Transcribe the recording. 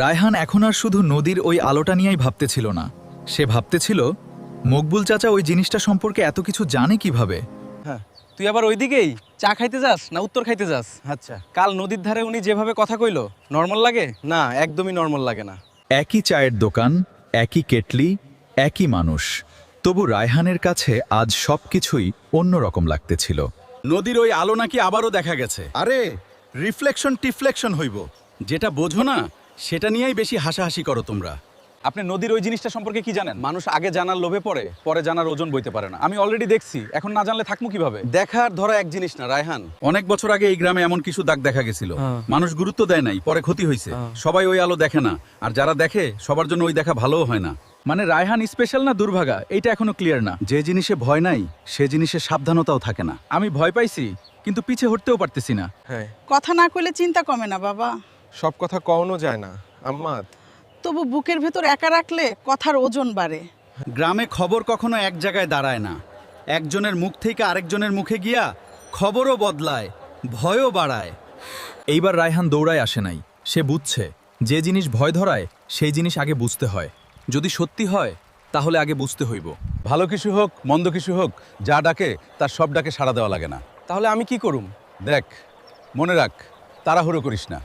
রায়হান এখন আর শুধু নদীর ওই আলোটা নিয়েই ভাবতেছিল না, সে ভাবতেছিল মকবুল চাচা ওই জিনিসটা সম্পর্কে এত কিছু জানে কিভাবে। হ্যাঁ, তুই আবার ওইদিকেই চা খাইতে যাস না উত্তর খাইতে যাস? আচ্ছা, কাল নদীর ধারে উনি যেভাবে কথা কইলো নর্মাল লাগে? না একদমই নর্মাল লাগে না। একই চায়ের দোকান, একই কেটলি, একই মানুষ, তবু রায়হানের কাছে আজ সবকিছুই অন্যরকম লাগতেছিল। নদীর ওই আলো নাকি আবারও দেখা গেছে। আরে রিফ্লেকশন টিফ্লেকশন হইব। যেটা বোঝো না সেটা নিয়েই বেশি হাসাহাসি করো তোমরা। আপনি নদীর ওই জিনিসটা সম্পর্কে কি জানেন? মানুষ আগে জানার লোভে পড়ে, পরে জানার ওজন বইতে পারে না। আমি অলরেডি দেখছি, এখন না জানলে থাকবো কিভাবে? দেখার ধরা এক জিনিস না রায়হান। অনেক বছর আগে এই গ্রামে এমন কিছু দাগ দেখা গেছিল, মানুষ গুরুত্ব দেয় নাই, পরে ক্ষতি হয়েছে। সবাই ওই আলো দেখে না, আর যারা দেখে সবার জন্য ওই দেখা ভালোও হয় না। মানে রায়হান স্পেশাল না দুর্ভাগা, এইটা এখনো ক্লিয়ার না। যে জিনিসে ভয় নাই সে জিনিসে সাবধানতাও থাকে না। আমি ভয় পাইছি, কিন্তু পিছে হটতেও পারতেছি না। হ্যাঁ, কথা না কইলে চিন্তা কমে না বাবা, সব কথা কওনো যায় না আম্মা। তবু বুকের ভেতর একা রাখলে কথার ওজন বাড়ে। গ্রামে খবর কখনো এক জায়গায় দাঁড়ায় না, একজনের মুখ থেকে আরেকজনের মুখে গিয়া খবরও বদলায়, ভয়ও বাড়ায়। এইবার রায়হান দৌড়ায় আসে নাই, সে বুঝছে যে জিনিস ভয় ধরায় সেই জিনিস আগে বুঝতে হয়। যদি সত্যি হয় তাহলে আগে বুঝতে হইব। ভালো কিছু হোক মন্দ কিছু হোক, যা ডাকে তার সব ডাকে সাড়া দেওয়া লাগে না। তাহলে আমি কি করুম? দেখ, মনে রাখ, তাড়াহুড়ো করিস না।